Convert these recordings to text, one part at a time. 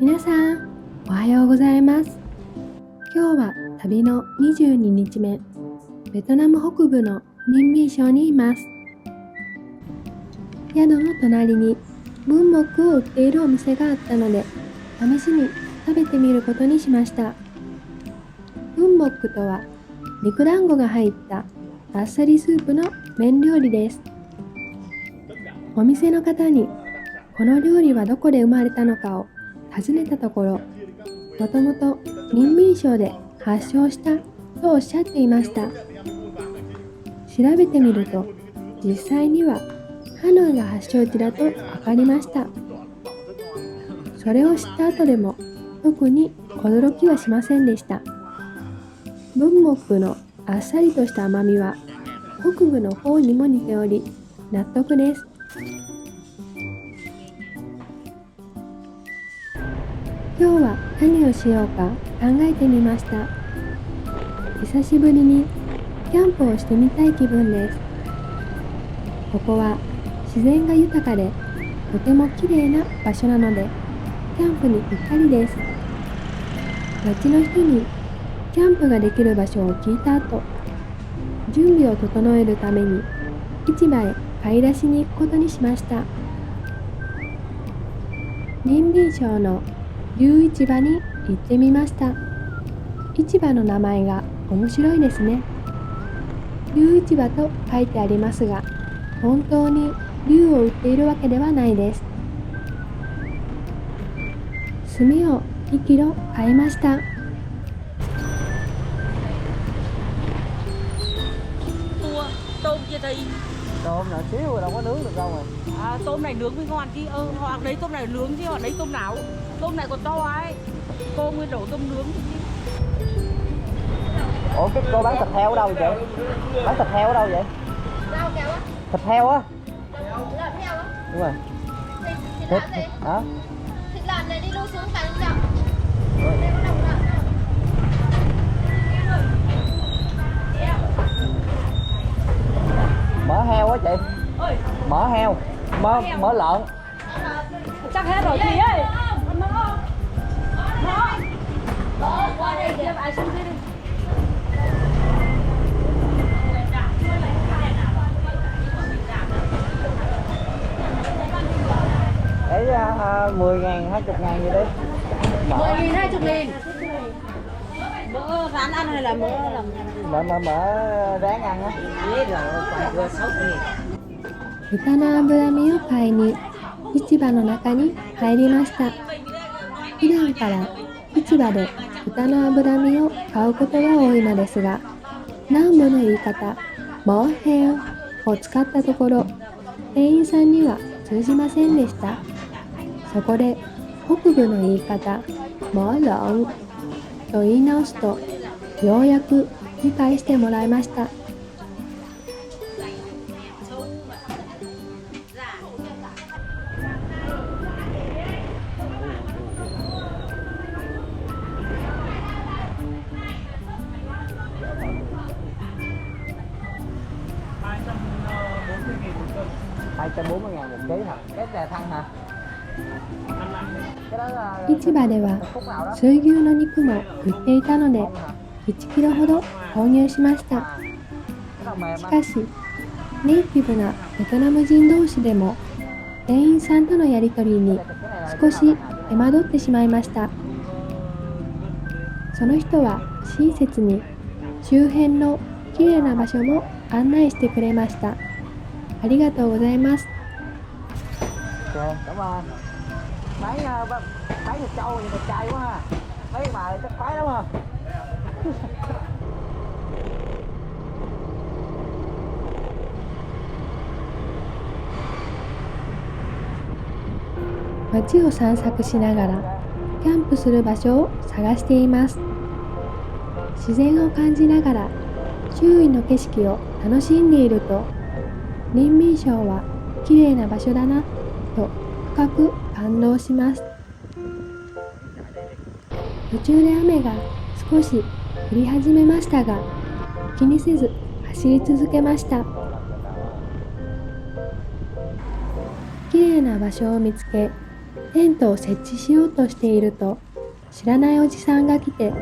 皆さん、おはようございます。今日は旅の22日目、ベトナム北部のニンミー省にいます。宿の隣に文木を売っているお店があったので、試しに食べてみることにしました。文木とは、肉団子が入ったあっさりスープの麺料理です。お店の方に、この料理はどこで生まれたのかを尋ねたところ、もともとニンミー省で発祥したとおっしゃっていました。調べてみると、実際にはハノイが発祥地だと分かりました。それを知った後でも特に驚きはしませんでした。文木のあっさりとした甘みは北部の方にも似ており、納得です。今日は何をしようか考えてみました。久しぶりにキャンプをしてみたい気分です。ここは自然が豊かでとても綺麗な場所なので、キャンプにぴったりです。町の人にキャンプができる場所を聞いた後、準備を整えるために市場へ買い出しに行くことにしました。ニンビン省の竜市場に行ってみました。市場の名前が面白いですね。竜市場と書いてありますが、本当に竜を売っているわけではないです。炭を2キロ買いました。Tôm kia thầy. Tôm là xíu rồi đâu có nướng được đâu rồi. À, tôm này nướng mới ngon chứ. Hoặc lấy tôm này nướng chứ, họ lấy tôm nào. Tôm này còn to ấy. Cô nguyên đổ tôm nướng chứ. Ủa cái cô bán thịt heo ở đâu vậy? Bán thịt heo ở đâu vậy? Rau kẹo á? Thịt heo á? Lợn heo á? Đúng rồi. Thịt lợn này. Hả? Thịt lợn này đi lưu xuống cái chậm. Đây có đồng lợn đâu? Mỡ heo á chị. Mỡ heo. Mỡ lợn. Chắc hết rồi chị ơi. Qua đây kìa. Ai xuống dưới đi. Để 10.000, 20.000 gì đi. 10.000, 20.000. Mỡ rán ăn hay là mỡ làm? Mỡ rán ăn á. Biết rồi, khoảng 6.000. 豚の脂身を買いに市場の中に入りました。普段から市場で豚の脂身を買うことが多いのですが、南部の言い方「モーヘン」を使ったところ、店員さんには通じませんでした。そこで北部の言い方「モーロン」と言い直すと、ようやく理解してもらいました。240.000 một ký hả? Cái này thăng hả? 市場では水牛の肉も売っていたので、1キロほど購入しました。しかし、ネイティブなベトナム人同士でも店員さんとのやり取りに少し手間取ってしまいました。その人は親切に周辺のきれいな場所も案内してくれました。ありがとうございます。Ok, cảm ơn. Bán thịt trâu thì thịt chay quá ha. Mấy bà chắc khoái lắm ha. 街を散策しながらキャンプする場所を探しています。自然を感じながら周囲の景色を楽しんでいると、ニンミン省は綺麗な場所だなと深く感動します。途中で雨が少し降り始めましたが、気にせず走り続けました。綺麗な場所を見つけ、テントを設置しようとしていると、知らないおじさんが来て、こ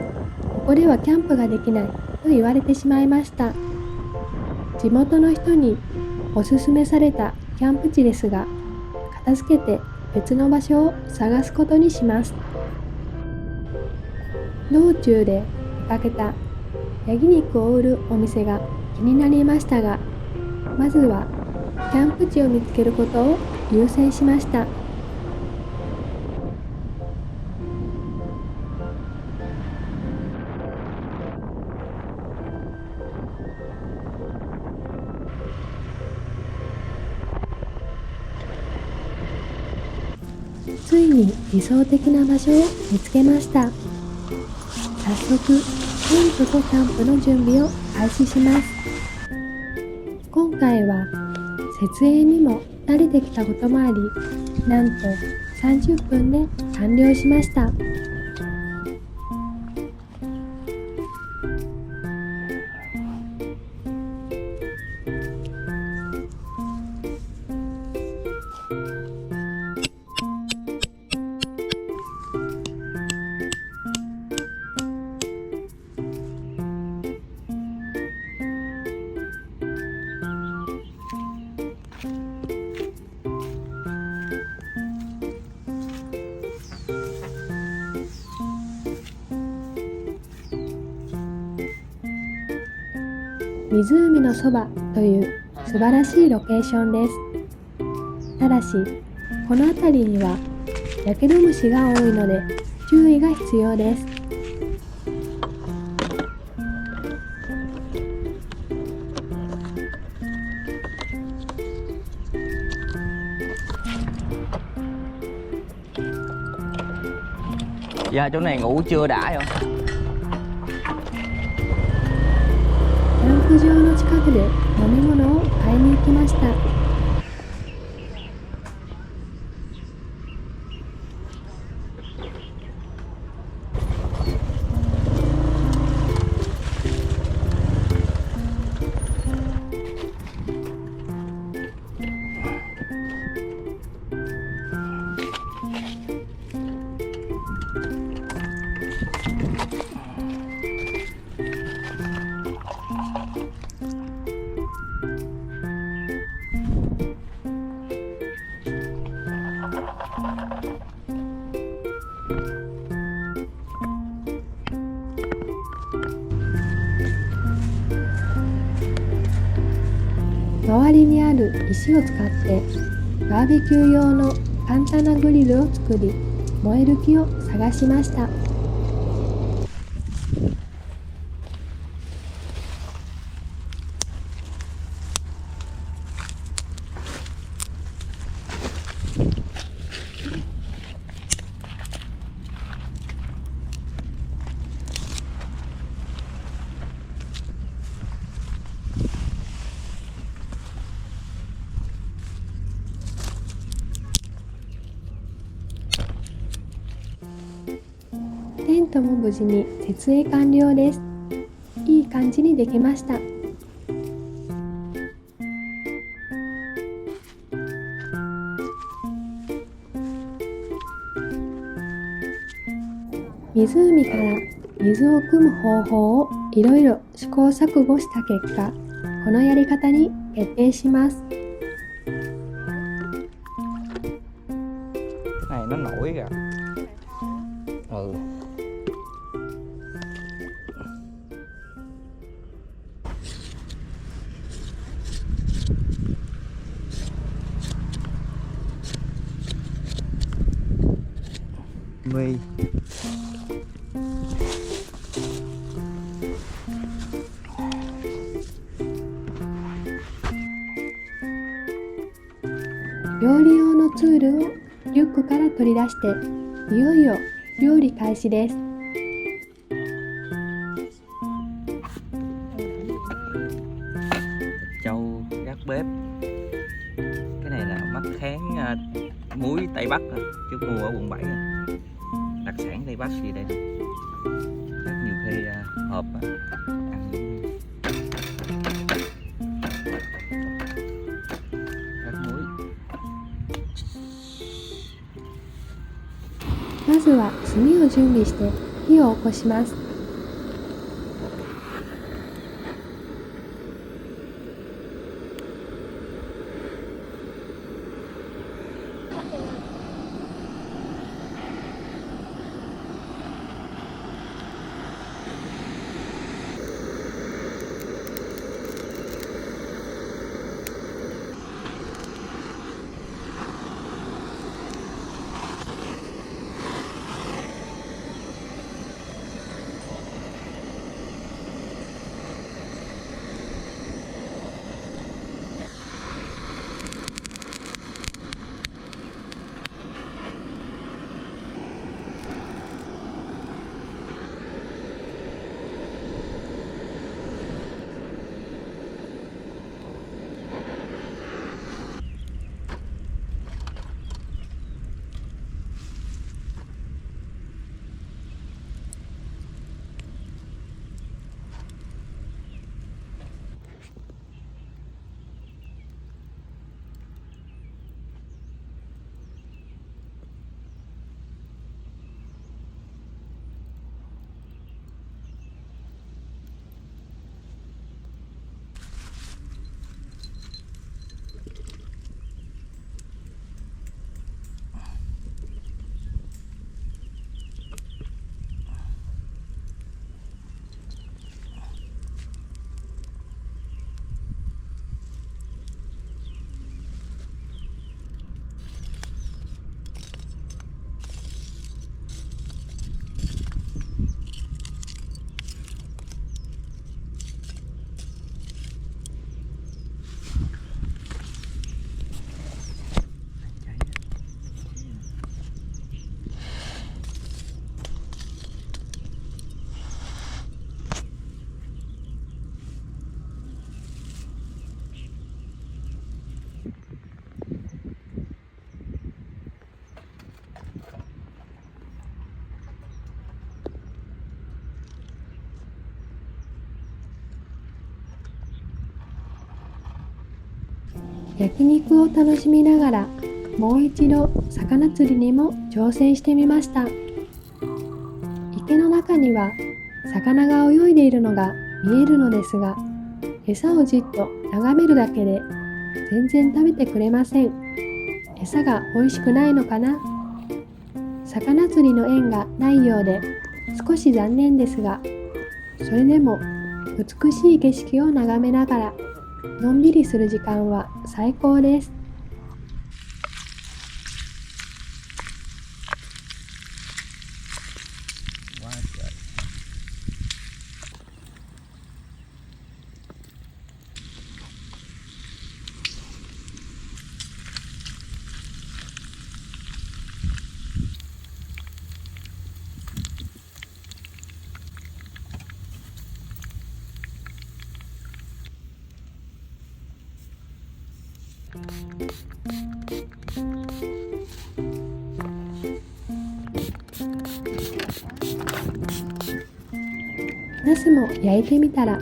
こではキャンプができないと言われてしまいました。地元の人におすすめされたキャンプ地ですが、片付けて別の場所を探すことにします。道中で見かけたヤギ肉を売るお店が気になりましたが、まずはキャンプ地を見つけることを優先しました。ついに理想的な場所を見つけました。早速、テントとキャンプの準備を開始します。今回は設営にも慣れてきたこともあり、なんと30分で完了しました。湖のそばという素晴らしいロケーションです。ただし、この辺りにはヤケドムシが多いので注意が必要です。Ra chỗ này ngủ chưa đã không? キャンプ場の近くで飲み物を買いに行きました。周りにある石を使ってバーベキュー用の簡単なグリルを作り、燃える木を探しました。テントも無事に設営完了です。いい感じにできました。湖から水を汲む方法をいろいろ試行錯誤した結果、このやり方に決定します。Này nó nổi kìa. Ừ. Mi.料理用のツールをリュックから取り出して、いよいよ料理開始です。Trâu gác bếp. Cái này là mắc kháng muối Tây Bắc chứ mua ở quận 7. Đặc sản Tây Bắc gì đây nè. Rất nhiều khi hộp ăn rắc muối. まずは炭を準備して火を起こします。焼肉を楽しみながらもう一度魚釣りにも挑戦してみました。池の中には魚が泳いでいるのが見えるのですが、餌をじっと眺めるだけで全然食べてくれません。餌が美味しくないのかな。魚釣りの縁がないようで少し残念ですが、それでも美しい景色を眺めながらのんびりする時間は最高です。Quá trời.ナスも焼いてみたら、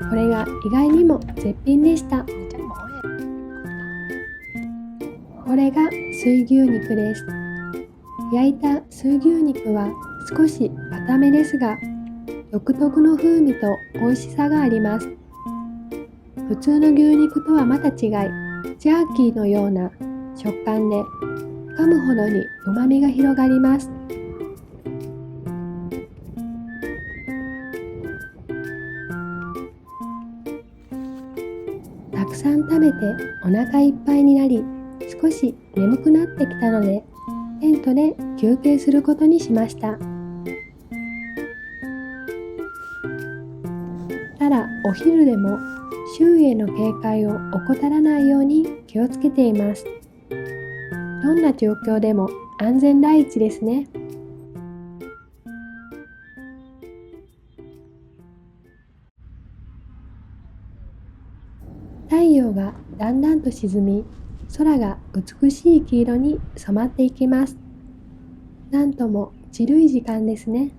これが意外にも絶品でした。これが水牛肉です。焼いた水牛肉は少し硬めですが、独特の風味と美味しさがあります。普通の牛肉とはまた違い、ジャーキーのような食感で、噛むほどに旨味が広がります。たくさん食べてお腹いっぱいになり、少し眠くなってきたので、テントで休憩することにしました。ただお昼でも周囲への警戒を怠らないように気をつけています。どんな状況でも安全第一ですね。太陽がだんだんと沈み、空が美しい黄色に染まっていきます。なんともちるい時間ですね。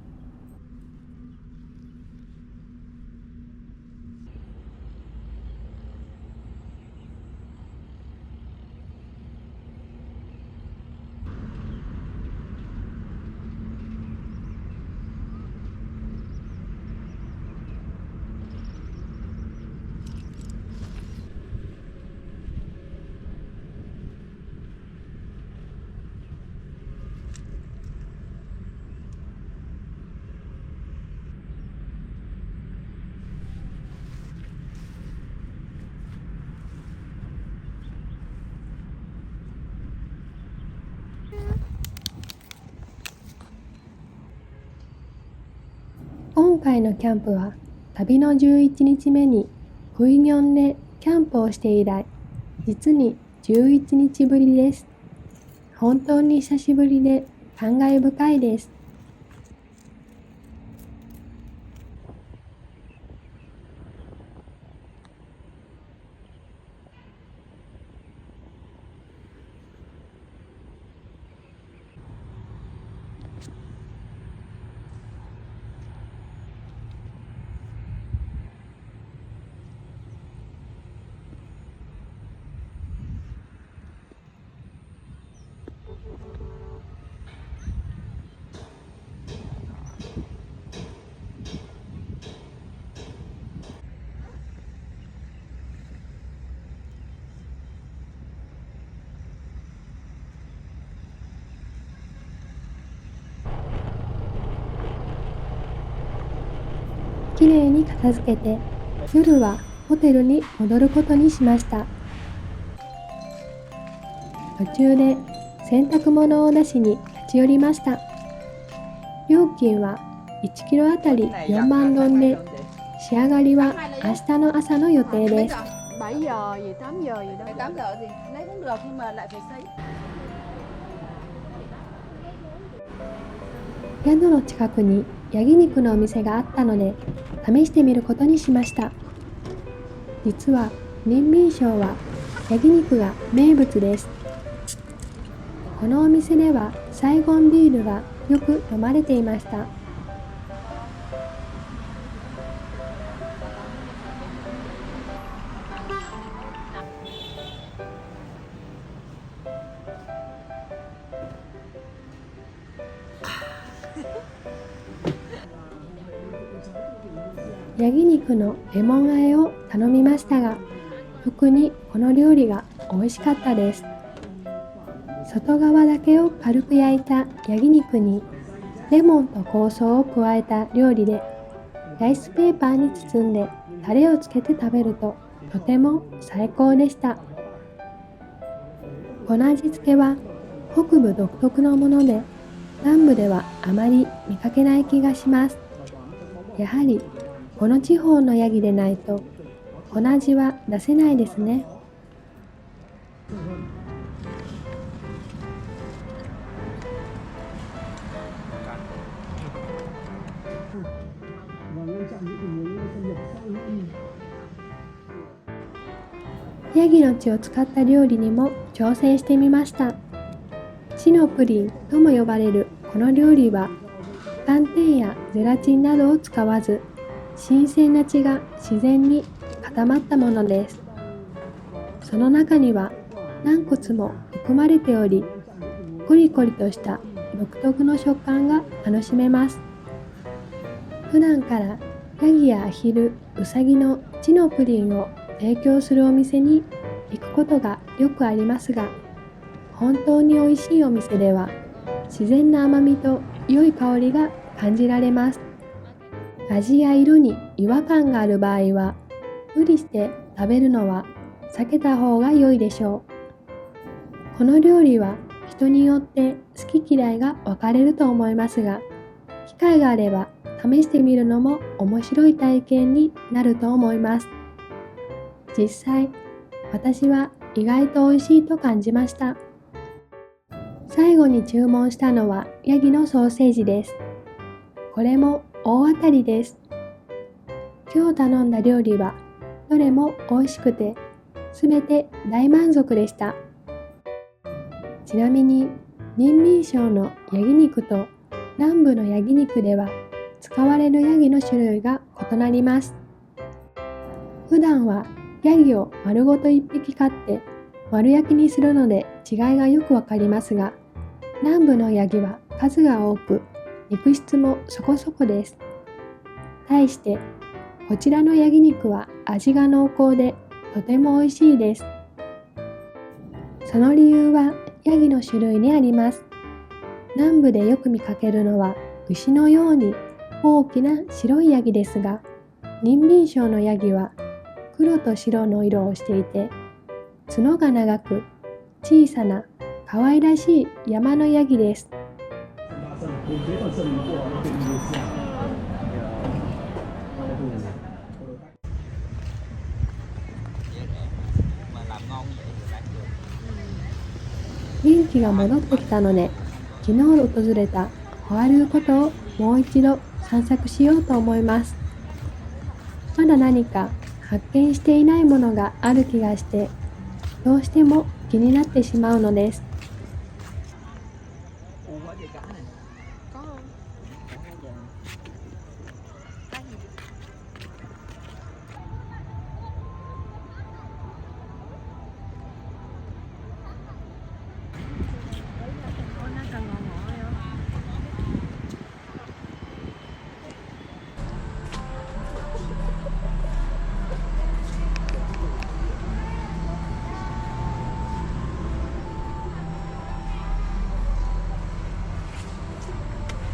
今回のキャンプは旅の11日目にクイニョンでキャンプをして以来、実に11日ぶりです。本当に久しぶりで感慨深いです。きれいに片付けて、夜はホテルに戻ることにしました。途中で洗濯物を出しに立ち寄りました。料金は1キロあたり4万ドンで、仕上がりは明日の朝の予定です。7 giờ gì 8 giờ gì đó. 8 giờ thì lấy cũng được nhưng mà lại phải xây. 宿の近くにヤギ肉のお店があったので試してみることにしました。実はニンミン省はヤギ肉が名物です。このお店ではサイゴンビールがよく飲まれていました。ヤギ肉のレモン和えを頼みましたが、特にこの料理が美味しかったです。外側だけを軽く焼いたヤギ肉にレモンと香草を加えた料理で、ライスペーパーに包んでタレをつけて食べるととても最高でした。この味付けは北部独特のもので、南部ではあまり見かけない気がします。やはりこの地方のヤギでないとこの味は出せないですね。ヤギの血を使った料理にも挑戦してみました。血のプリンとも呼ばれるこの料理は、寒天やゼラチンなどを使わず、新鮮な血が自然に固まったものです。その中には軟骨も含まれており、コリコリとした独特の食感が楽しめます。普段からヤギやアヒル、ウサギの血のプリンを提供するお店に行くことがよくありますが、本当に美味しいお店では自然な甘みと良い香りが感じられます。味や色に違和感がある場合は、無理して食べるのは避けた方が良いでしょう。この料理は人によって好き嫌いが分かれると思いますが、機会があれば試してみるのも面白い体験になると思います。実際、私は意外と美味しいと感じました。最後に注文したのはヤギのソーセージです。これも大当たりです。今日頼んだ料理はどれも美味しくて、すべて大満足でした。ちなみに、ニンミン省のヤギ肉と南部のヤギ肉では使われるヤギの種類が異なります。普段はヤギを丸ごと1匹買って丸焼きにするので違いがよくわかりますが、南部のヤギは数が多く、肉質もそこそこです。対してこちらのヤギ肉は味が濃厚でとても美味しいです。その理由はヤギの種類にあります。南部でよく見かけるのは牛のように大きな白いヤギですが、ニンミン省のヤギは黒と白の色をしていて、角が長く小さな可愛らしい山のヤギです。気が戻ってきたので、昨日訪れたホアルー湖をもう一度散策しようと思います。まだ何か発見していないものがある気がして、どうしても気になってしまうのです。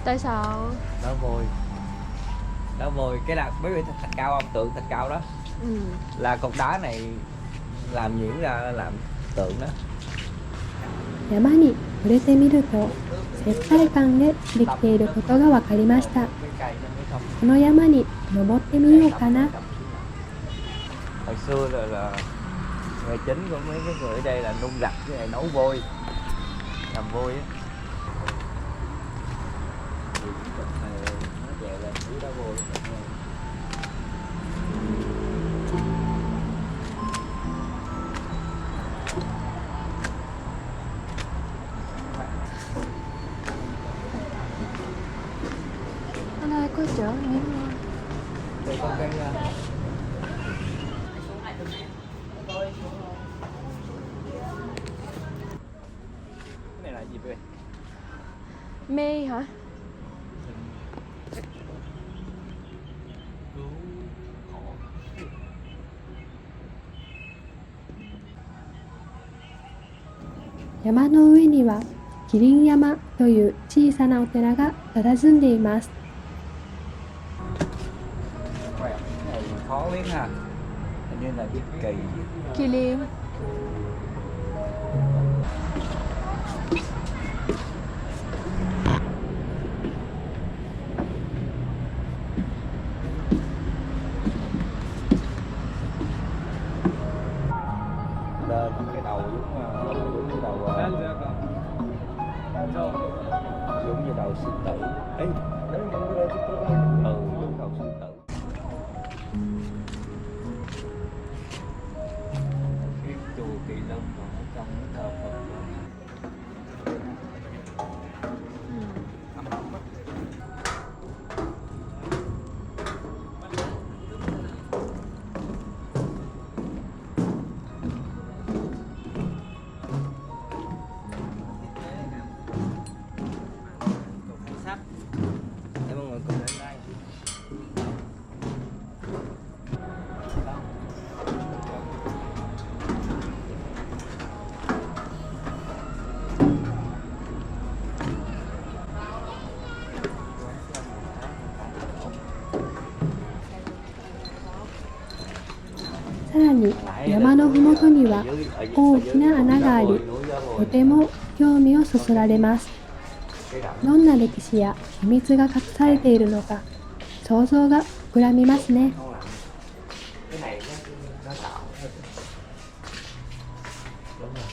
Tại sao? Đá vôi. Đá vôi cái là mấy vị thạch cao không? Tượng thạch cao đó. Là cục đá này làm nhuyễn ra làm tượng đó. 山に触れてみると、石灰岩でできていることが分かりました。この山に登ってみようかな。 Hồi xưa là nghề chính của mấy cái người ở đây là nung rạch với lại nấu vôi, làm vôi á. Nó chèo lên dưới đá vôi. Ở đây có chợ miếng ngon. Đây có cái này là gì vậy? Mê hả?「山の上にはキリン山という小さなお寺が佇んでいます。 Cái này khó biết ha. Hình như là biết kỳ. Kỳ Liên. Lên cái đầu giống như đầu giống như đầu sư tử. Ê, giống đầu sư tử. Cái chùa Kỳ Lân còn ở trong cái thờ Phật. Âm ẩm á. Để mọi người cùng đến đây.さらに山のふもとには大きな穴があり、とても興味をそそられます。どんな歴史や秘密が隠されているのか、想像が膨らみますね。 Cái này nó tạo đúng rồi,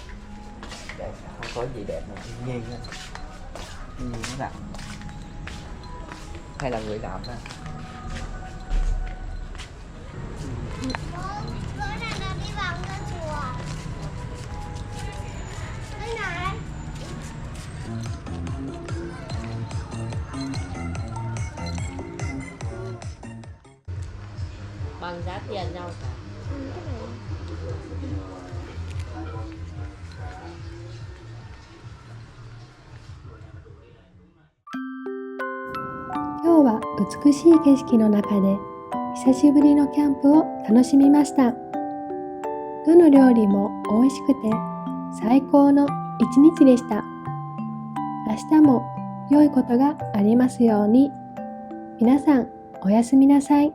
đẹp, không có gì đẹp mà thiên nhiên á, thiên nhiên nó làm hay là người làm đó. Bữa này là đi vào ngân chùa. Đây này. Bằng giá tiền nhau cả. Cái này. 今日は美しい景色の中で久しぶりのキャンプを楽しみました。どの料理も美味しくて最高の一日でした。明日も良いことがありますように。皆さんおやすみなさい。